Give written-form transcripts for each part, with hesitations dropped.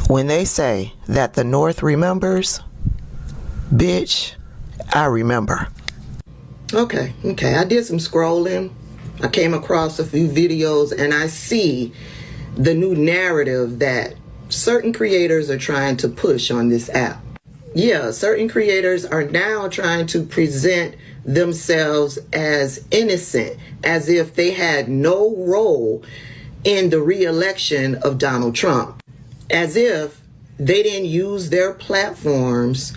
When they say that the North remembers, bitch, I remember. Okay, I did some scrolling. I came across a few videos and I see the new narrative that certain creators are trying to push on this app. Yeah, certain creators are now trying to present themselves as innocent, as if they had no role in the re-election of Donald Trump, as if they didn't use their platforms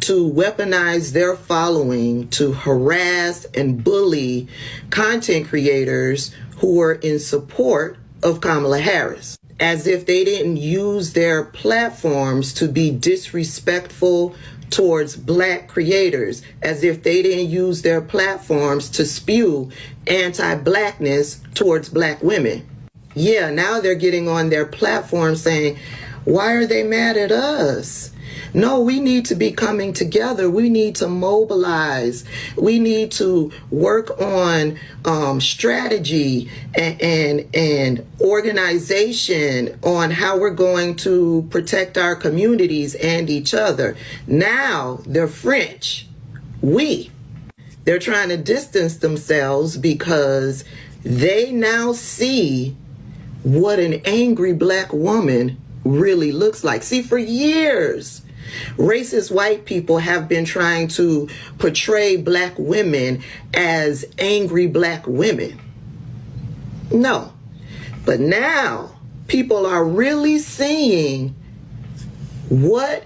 to weaponize their following to harass and bully content creators who were in support of Kamala Harris, as if they didn't use their platforms to be disrespectful towards black creators, as if they didn't use their platforms to spew anti-blackness towards black women. Yeah, now they're getting on their platform saying, why are they mad at us? No, we need to be coming together. We need to mobilize. We need to work on strategy and organization on how we're going to protect our communities and each other. Now they're French. They're trying to distance themselves because they now see what an angry black woman really looks like. See, for years, racist white people have been trying to portray black women as angry black women. No. But now people are really seeing what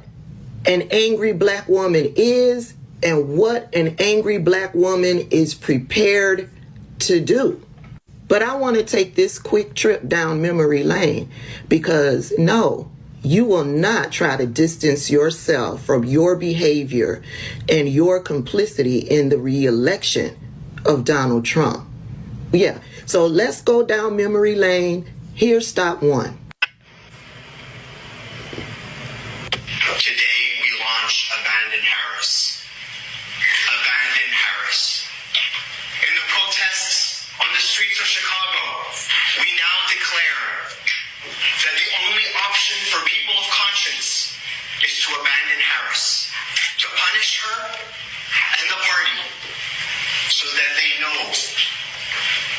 an angry black woman is and what an angry black woman is prepared to do. But I want to take this quick trip down memory lane because no, you will not try to distance yourself from your behavior and your complicity in the re-election of Donald Trump. Yeah, so let's go down memory lane. Here's stop one. Today we launch Abandon Harris. Abandon Harris. In the protests on the streets of Chicago, we now declare that the only option for people of conscience is to abandon Harris, to punish her and the party so that they know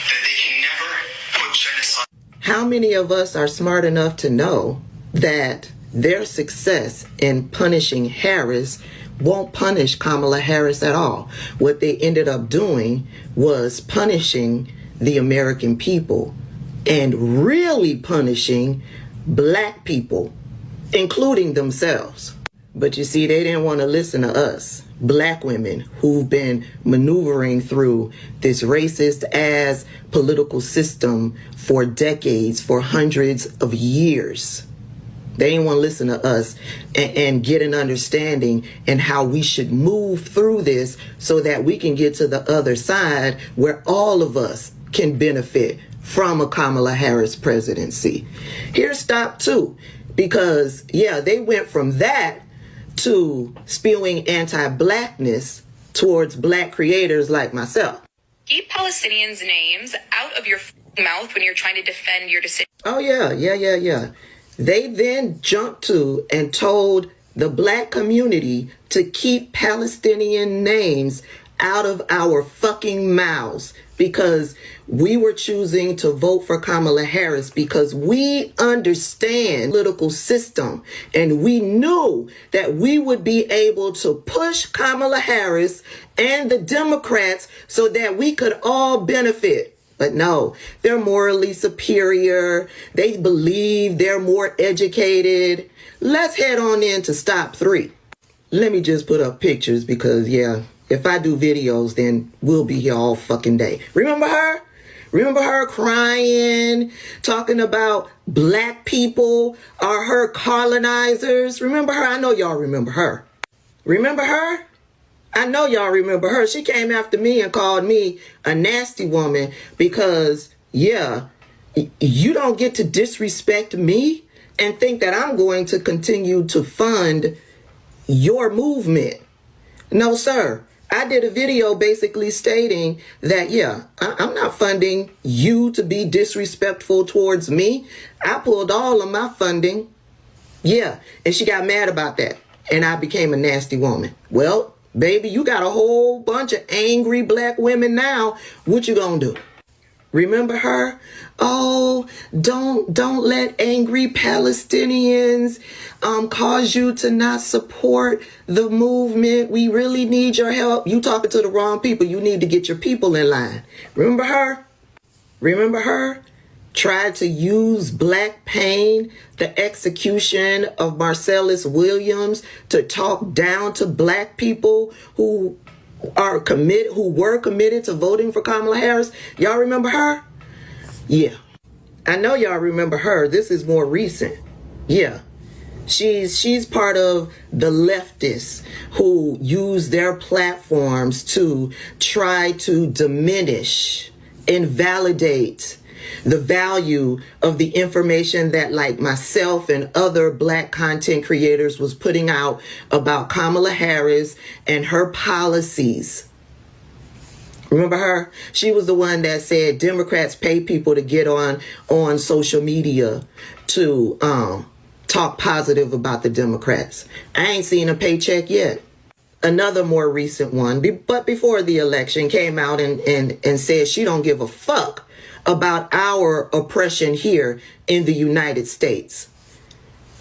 that they can never put genocide. How many of us are smart enough to know that their success in punishing Harris won't punish Kamala Harris at all? What they ended up doing was punishing the American people and really punishing black people, including themselves. But you see, they didn't want to listen to us, black women who've been maneuvering through this racist ass political system for decades, for hundreds of years. They didn't want to listen to us and get an understanding and how we should move through this so that we can get to the other side where all of us can benefit from a Kamala Harris presidency. Here's stop two, because yeah, they went from that to spewing anti-blackness towards black creators like myself. Keep Palestinians' names out of your mouth when you're trying to defend your decision. Oh yeah. They then jumped to and told the black community to keep Palestinian names out of our fucking mouths because we were choosing to vote for Kamala Harris because we understand the political system and we knew that we would be able to push Kamala Harris and the Democrats so that we could all benefit. But no, they're morally superior. They believe they're more educated. Let's head on into stop three. Let me just put up pictures because, yeah, if I do videos, then we'll be here all fucking day. Remember her? Remember her crying, talking about black people are her colonizers? Remember her? I know y'all remember her. Remember her? I know y'all remember her. She came after me and called me a nasty woman because, yeah, you don't get to disrespect me and think that I'm going to continue to fund your movement. No, sir. I did a video basically stating that, yeah, I'm not funding you to be disrespectful towards me. I pulled all of my funding Yeah, and she got mad about that. And I became a nasty woman. Well, baby, you got a whole bunch of angry black women now. What you gonna do? Remember her? Oh, don't let angry Palestinians cause you to not support the movement. We really need your help. You talking to the wrong people. You need to get your people in line. Remember her? Remember her? Tried to use black pain, the execution of Marcellus Williams, to talk down to black people who were committed to voting for Kamala Harris. Y'all remember her? Yeah. I know y'all remember her. This is more recent. Yeah. She's part of the leftists who use their platforms to try to diminish, invalidate the value of the information that, like, myself and other black content creators was putting out about Kamala Harris and her policies. Remember her? She was the one that said Democrats pay people to get on social media to talk positive about the Democrats. I ain't seen a paycheck yet. Another more recent one, but before the election, came out and said she don't give a fuck about our oppression here in the United States.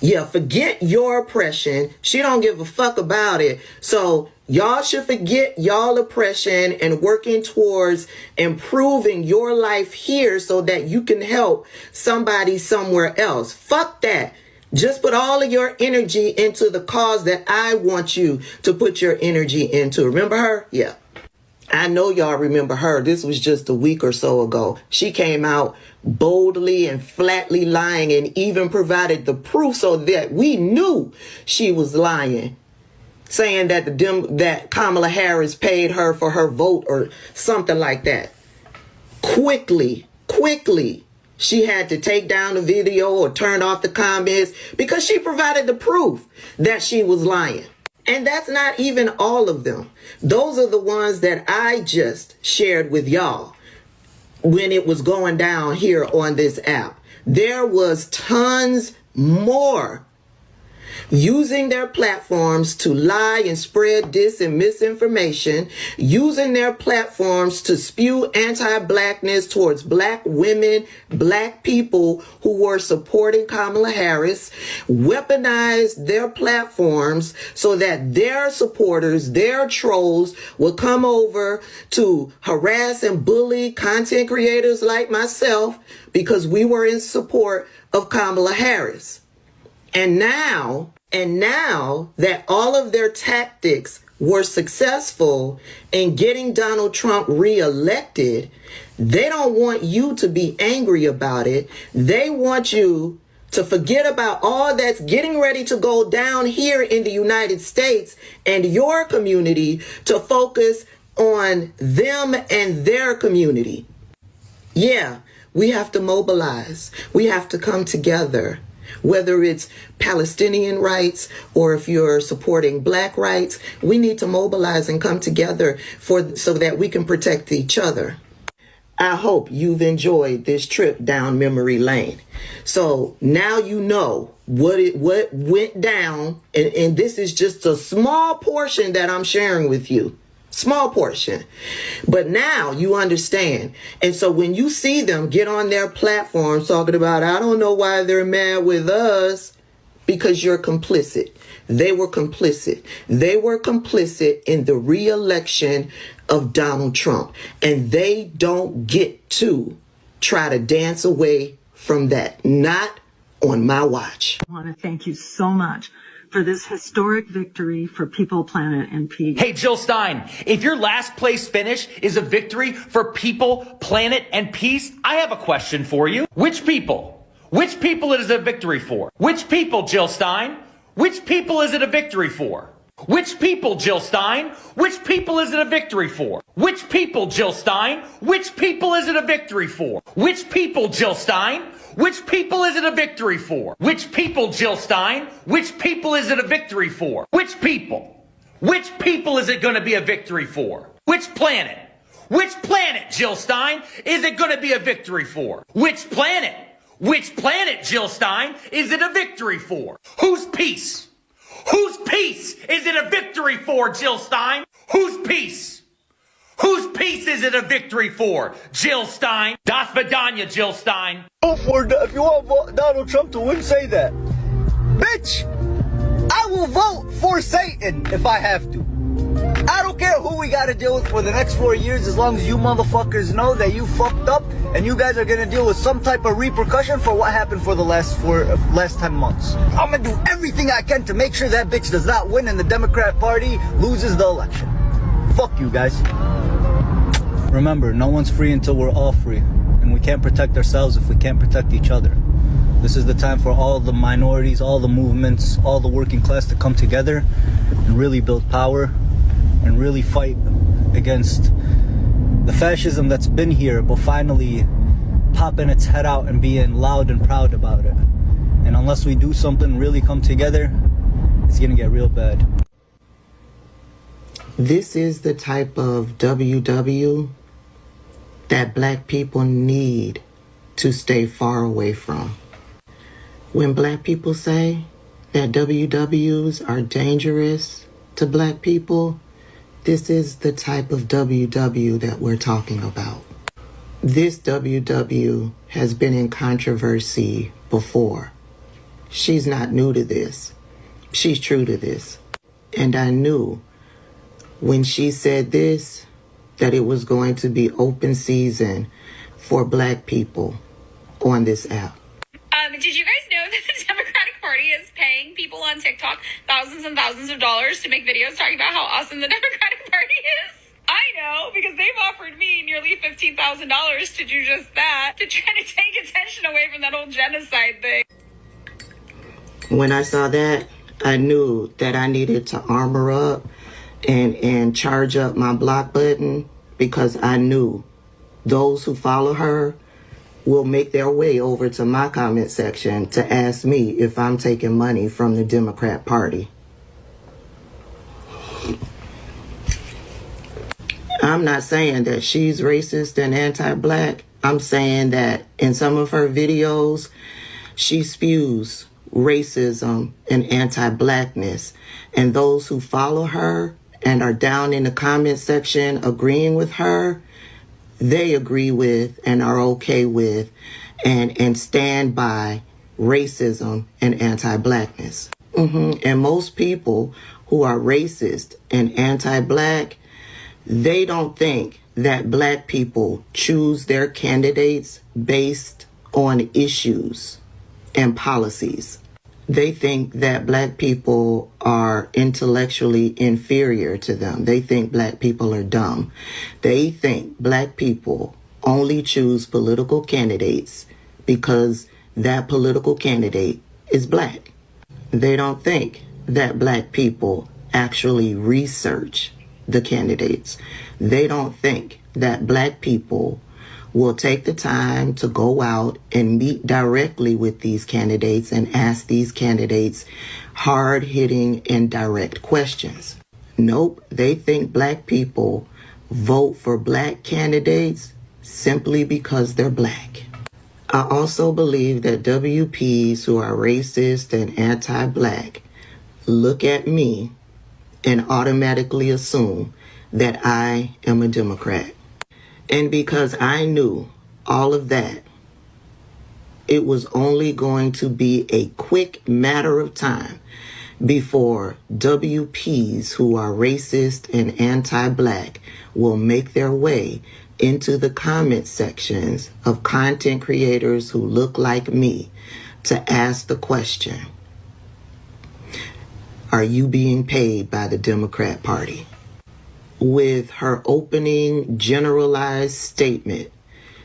Yeah, forget your oppression. She don't give a fuck about it. So y'all should forget y'all oppression and working towards improving your life here so that you can help somebody somewhere else. Fuck that. Just put all of your energy into the cause that I want you to put your energy into. Remember her? Yeah. I know y'all remember her. This was just a week or so ago. She came out boldly and flatly lying and even provided the proof so that we knew she was lying, saying that that Kamala Harris paid her for her vote or something like that. Quickly, she had to take down the video or turn off the comments because she provided the proof that she was lying. And that's not even all of them. Those are the ones that I just shared with y'all when it was going down here on this app. There was tons more using their platforms to lie and spread dis and misinformation, using their platforms to spew anti-blackness towards black women, black people who were supporting Kamala Harris, weaponized their platforms so that their supporters, their trolls, would come over to harass and bully content creators like myself because we were in support of Kamala Harris. And now that all of their tactics were successful in getting Donald Trump reelected, they don't want you to be angry about it. They want you to forget about all that's getting ready to go down here in the United States and your community to focus on them and their community. Yeah, we have to mobilize. We have to come together. Whether it's Palestinian rights or if you're supporting black rights, we need to mobilize and come together so that we can protect each other. I hope you've enjoyed this trip down memory lane. So now you know what went down, and this is just a small portion that I'm sharing with you. Small portion. But now you understand. And so when you see them get on their platforms talking about, I don't know why they're mad with us, because you're complicit. They were complicit. They were complicit in the re-election of Donald Trump. And they don't get to try to dance away from that. Not on my watch. I want to thank you so much for this historic victory for people, planet, and peace. Hey, Jill Stein, if your last place finish is a victory for people, planet, and peace, I have a question for you. Which people? Which people is it a victory for? Which people, Jill Stein? Which people is it a victory for? Which people, Jill Stein? Which people is it a victory for? Which people, Jill Stein? Which people is it a victory for? Which people, Jill Stein? Which people is it a victory for? Which people, Jill Stein? Which people is it a victory for? Which people? Which people is it going to be a victory for? Which planet? Which planet, Jill Stein, is it going to be a victory for? Which planet? Which planet, Jill Stein, is it a victory for? Who Whose peace? Whose peace is it a victory for, Jill Stein? Whose peace? Whose peace is it a victory for, Jill Stein? Das Vidanya, Jill Stein. If you want Donald Trump to win, say that. Bitch, I will vote for Satan if I have to. I don't care who we gotta deal with for the next 4 years, as long as you motherfuckers know that you fucked up and you guys are gonna deal with some type of repercussion for what happened for the last 10 months. I'm gonna do everything I can to make sure that bitch does not win and the Democrat Party loses the election. Fuck you guys. Remember, no one's free until we're all free. And we can't protect ourselves if we can't protect each other. This is the time for all the minorities, all the movements, all the working class to come together and really build power and really fight against the fascism that's been here, but finally popping its head out and being loud and proud about it. And unless we do something, really come together, it's gonna get real bad. This is the type of WW that black people need to stay far away from. When black people say that WWs are dangerous to black people, this is the type of WW that we're talking about. This WW has been in controversy before. She's not new to this. She's true to this. And I knew when she said this, that it was going to be open season for black people on this app. Did you guys know that the Democratic Party is paying people on TikTok thousands and thousands of dollars to make videos talking about how awesome the Democratic Party is? I know, because they've offered me nearly $15,000 to do just that, to try to take attention away from that whole genocide thing. When I saw that, I knew that I needed to armor up and charge up my block button, because I knew those who follow her will make their way over to my comment section to ask me if I'm taking money from the Democrat Party. I'm not saying that she's racist and anti-black. I'm saying that in some of her videos, she spews racism and anti-blackness. And those who follow her and are down in the comment section agreeing with her, they agree with and are okay with and stand by racism and anti-blackness. And most people who are racist and anti-black, they don't think that black people choose their candidates based on issues and policies. They think that black people are intellectually inferior to them. They think black people are dumb. They think black people only choose political candidates because that political candidate is black. They don't think that black people actually research the candidates. They don't think that black people will take the time to go out and meet directly with these candidates and ask these candidates hard-hitting and direct questions. Nope, they think black people vote for black candidates simply because they're black. I also believe that WPs who are racist and anti-black look at me and automatically assume that I am a Democrat. And because I knew all of that, it was only going to be a quick matter of time before WPs who are racist and anti-black will make their way into the comment sections of content creators who look like me to ask the question, are you being paid by the Democrat Party? With her opening generalized statement,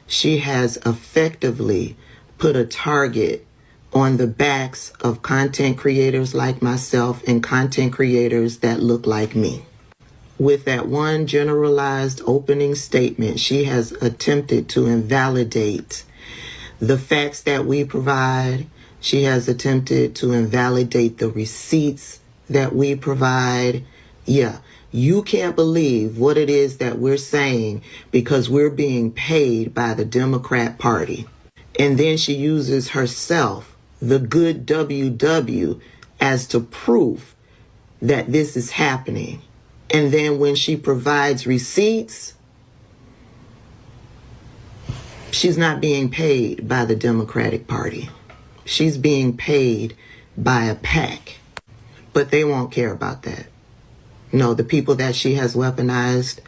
she has effectively put a target on the backs of content creators like myself and content creators that look like me. With that one generalized opening statement, she has attempted to invalidate the facts that we provide. She has attempted to invalidate the receipts that we provide. Yeah. You can't believe what it is that we're saying because we're being paid by the Democrat Party. And then she uses herself, the good WW, as to proof that this is happening. And then when she provides receipts, she's not being paid by the Democratic Party. She's being paid by a PAC. But they won't care about that. No, the people that she has weaponized,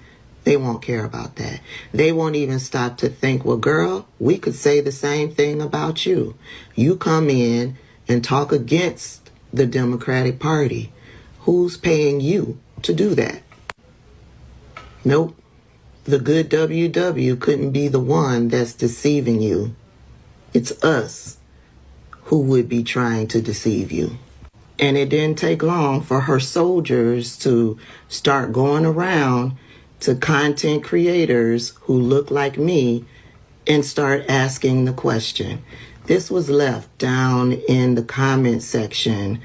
they won't care about that. They won't even stop to think, well, girl, we could say the same thing about you. You come in and talk against the Democratic Party. Who's paying you to do that? Nope. The good WW couldn't be the one that's deceiving you. It's us who would be trying to deceive you. And it didn't take long for her soldiers to start going around to content creators who look like me and start asking the question. This was left down in the comment section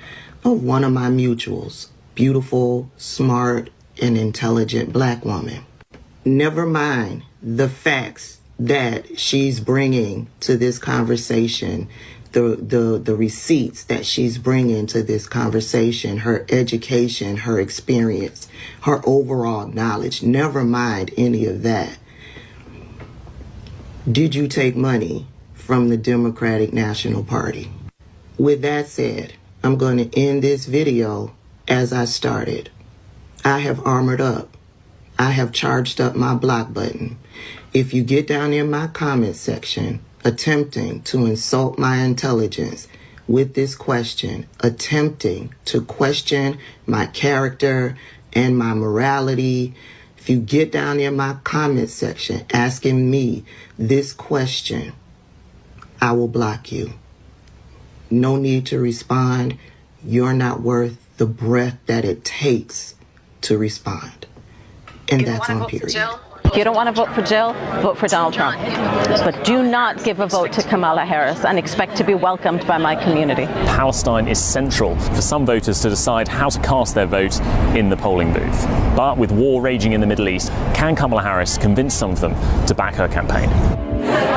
of one of my mutuals. Beautiful, smart, and intelligent black woman. Never mind the facts that she's bringing to this conversation, the receipts that she's bringing to this conversation, her education, her experience, her overall knowledge. Never mind any of that. Did you take money from the Democratic National Party? With that said, I'm going to end this video as I started. I have armored up. I have charged up my block button. If you get down in my comment section attempting to insult my intelligence with this question, attempting to question my character and my morality, if you get down in my comment section asking me this question, I will block you. No need to respond. You're not worth the breath that it takes to respond. And that's on period. If you don't want to vote for Jill, vote for Donald Trump. But do not give a vote to Kamala Harris and expect to be welcomed by my community. Palestine is central for some voters to decide how to cast their vote in the polling booth. But with war raging in the Middle East, can Kamala Harris convince some of them to back her campaign?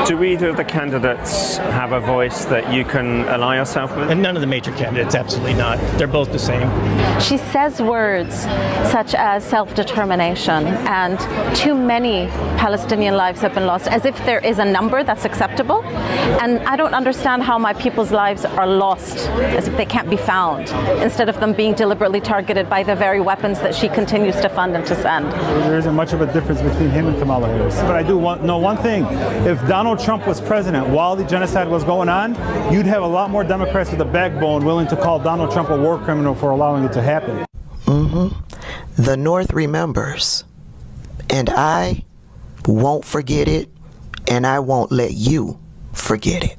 Do either of the candidates have a voice that you can ally yourself with? And none of the major candidates, absolutely not. They're both the same. She says words such as self-determination, and too many Palestinian lives have been lost, as if there is a number that's acceptable. And I don't understand how my people's lives are lost, as if they can't be found, instead of them being deliberately targeted by the very weapons that she continues to fund and to send. There isn't much of a difference between him and Kamala Harris. But I do know one thing. If Donald Trump was president while the genocide was going on, you'd have a lot more Democrats with a backbone willing to call Donald Trump a war criminal for allowing it to happen. The North remembers, and I won't forget it, and I won't let you forget it.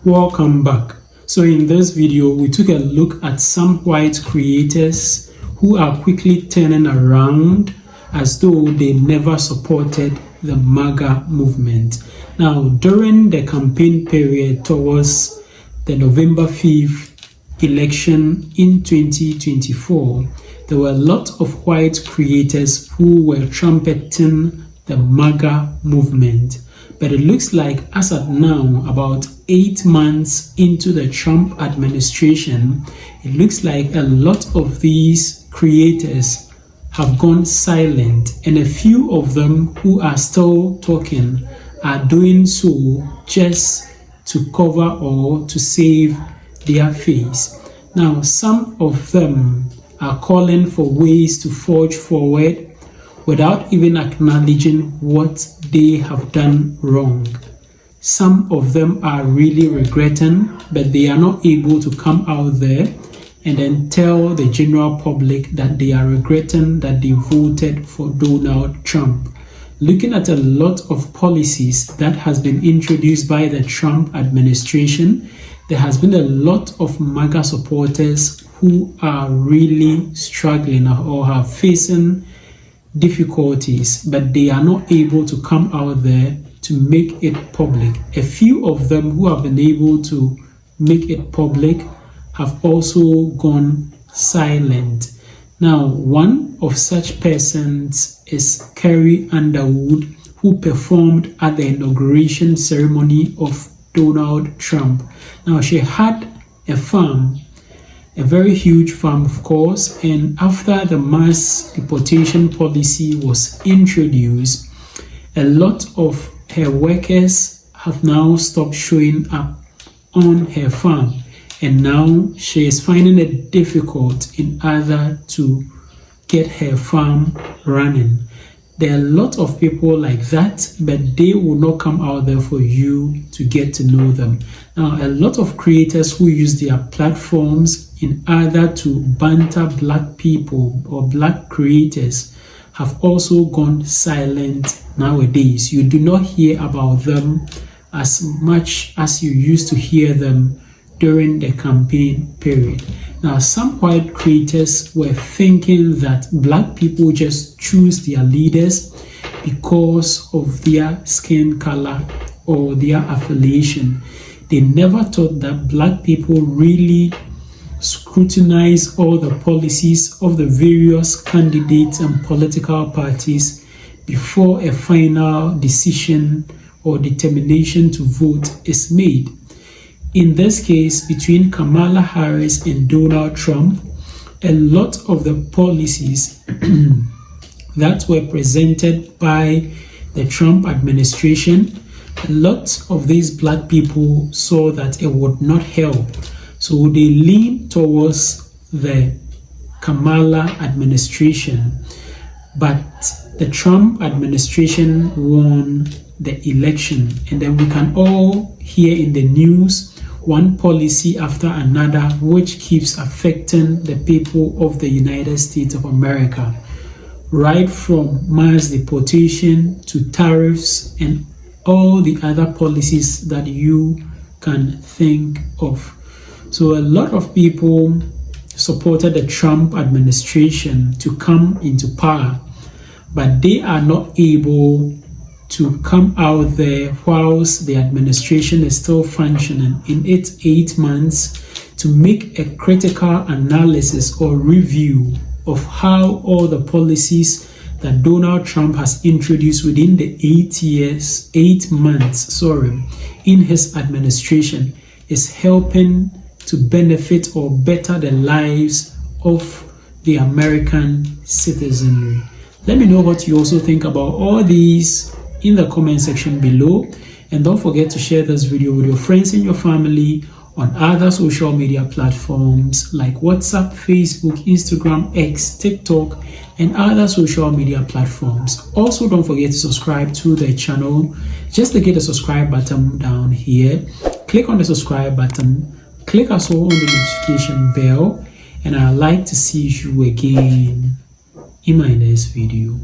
Welcome back. So in this video, we took a look at some white creators who are quickly turning around as though they never supported the MAGA movement. Now, during the campaign period towards the November 5th election in 2024, there were a lot of white creators who were trumpeting the MAGA movement. But it looks like as at now, about 8 months into the Trump administration, it looks like a lot of these creators have gone silent, and a few of them who are still talking are doing so just to cover or to save their face. Now, some of them are calling for ways to forge forward without even acknowledging what they have done wrong. Some of them are really regretting, but they are not able to come out there and then tell the general public that they are regretting that they voted for Donald Trump. Looking at a lot of policies that has been introduced by the Trump administration, there has been a lot of MAGA supporters who are really struggling or are facing difficulties, but they are not able to come out there to make it public. A few of them who have been able to make it public have also gone silent. Now, one of such persons is Carrie Underwood, who performed at the inauguration ceremony of Donald Trump. Now, she had a farm, a very huge farm, of course. And after the mass deportation policy was introduced, a lot of her workers have now stopped showing up on her farm, and now she is finding it difficult in order to get her farm running. There are a lot of people like that, but they will not come out there for you to get to know them. Now, a lot of creators who use their platforms in order to banter black people or black creators have also gone silent nowadays. You do not hear about them as much as you used to hear them during the campaign period. Now, some white creators were thinking that black people just choose their leaders because of their skin color or their affiliation. They never thought that black people really scrutinize all the policies of the various candidates and political parties before a final decision or determination to vote is made. In this case, between Kamala Harris and Donald Trump, a lot of the policies that were presented by the Trump administration, a lot of these black people saw that it would not help. So they leaned towards the Kamala administration. But the Trump administration won the election. And then we can all hear in the news one policy after another which keeps affecting the people of the United States of America, right from mass deportation to tariffs and all the other policies that you can think of. So a lot of people supported the Trump administration to come into power, but they are not able to come out there whilst the administration is still functioning in its 8 months to make a critical analysis or review of how all the policies that Donald Trump has introduced within the 8 months in his administration is helping to benefit or better the lives of the American citizenry. Let me know what you also think about all these in the comment section below, and don't forget to share this video with your friends and your family on other social media platforms like WhatsApp, Facebook, Instagram, X, TikTok, and other social media platforms. Also, don't forget to subscribe to the channel. Just to get the subscribe button down here, click on the subscribe button, click also on the notification bell, and I'd like to see you again in my next video.